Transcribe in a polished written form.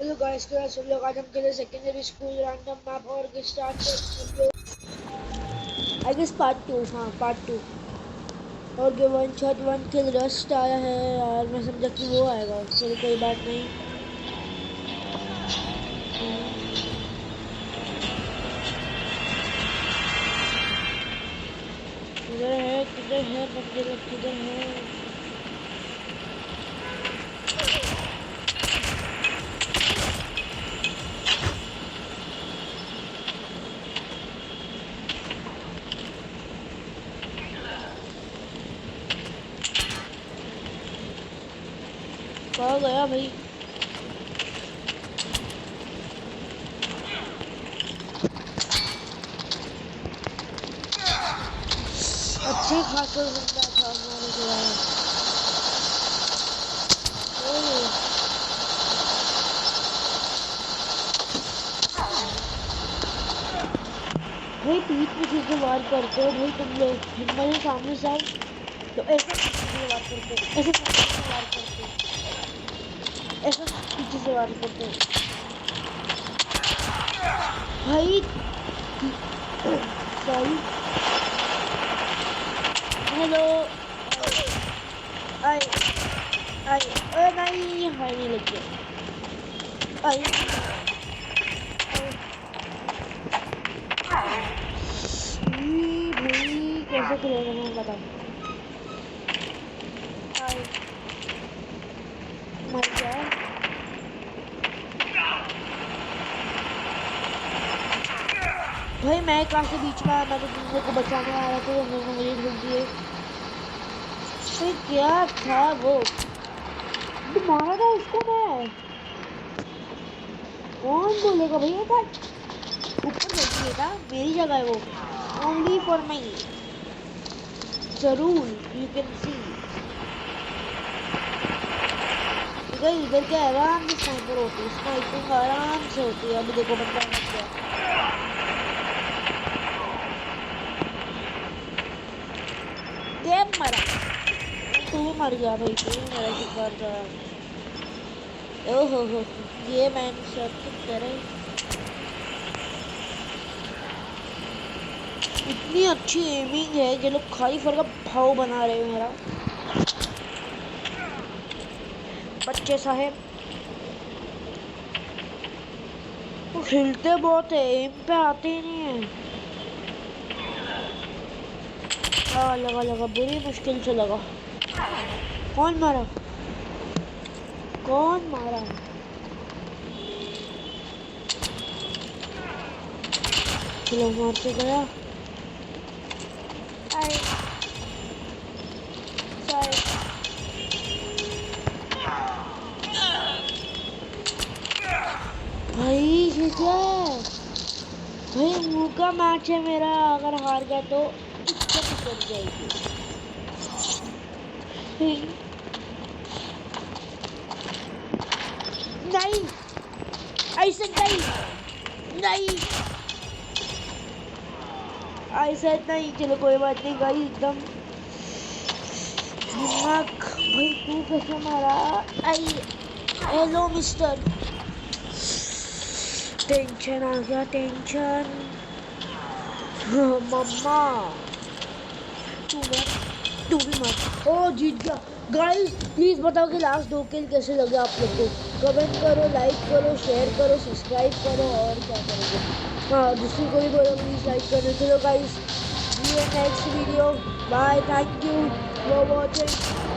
Hello guys, क्या सब लोग आज हम खेले सेकेंडरी स्कूल रैंडम मैप और स्टार्ट हम लोग आई गेस पार्ट 2। हाँ, पार्ट 2 और ये वन शॉट वन किल रस्ट आया है यार। मैं समझा कि वो आएगा, चलो कोई बात नहीं। किधर है बंदे लोग, किधर है? कहाँ गया भाई? अच्छे खासा बंदा था हमारे जो भाई पीठ पीछे से वार करते हो भाई तुम लोग। हिम्मत है सामने से आए तो ऐसे पीछे से वार करते हो, ऐसे सामने से वार करते हो, ऐसे पीछे से वार करते हो भाई। सॉरी। हेलो। आई आई नहीं, हाय नहीं लग गया। आई भाई कैसे खेलेगा मैं बता। मर गया भाई। मैं कहाँ से बीच में आना, तो तुम लोग को बचाने आ रहा था, उन्होंने मुझे ढूंढ दिए। फिर क्या था वो? तो मारा था उसको मैं। कौन बोलेगा भैया था ऊपर बैठिए था, मेरी जगह है वो। ओनली फॉर मी जरूर, यू कैन सी। इधर क्या आराम से स्नाइपर होती है, स्नाइपिंग आराम से होती है। अभी देखो बंदा मर गया। गेम मरा, तू भी मर गया भाई, तू भी मेरा शिकार था। ओहो हो, ये मैन सब करे। इतनी अच्छी एमिंग है, ये लोग खाली फर का भाव बना रहे हैं मेरा। बच्चे साहेब वो हिलते बहुत है, एम पे आते ही नहीं है। लगा बुरी मुश्किल से लगा। कौन मारा? कौन मारा? चलो मार के गया। भाई ये क्या है भाई? मुंह का मैच है मेरा, अगर हार गया तो इज्जत उतर जाएगी। नहीं ऐसे नहीं ऐसे नहीं। चलो कोई बात नहीं गाइस, एकदम दिमाग भाई। तू कैसे मारा? आई हेलो मिस्टर। टेंशन आ गया, टेंशन। मम्मा तू भी मत। ओ जीत गया गाइस। प्लीज बताओ कि लास्ट 2 किल कैसे लगे आप लोग को। कमेंट करो, लाइक करो, शेयर करो, सब्सक्राइब करो और क्या करोगे। हाँ, दूसरी को भी बोलो प्लीज लाइक करो। चलो guys, see you next video. Bye, thank you for watching.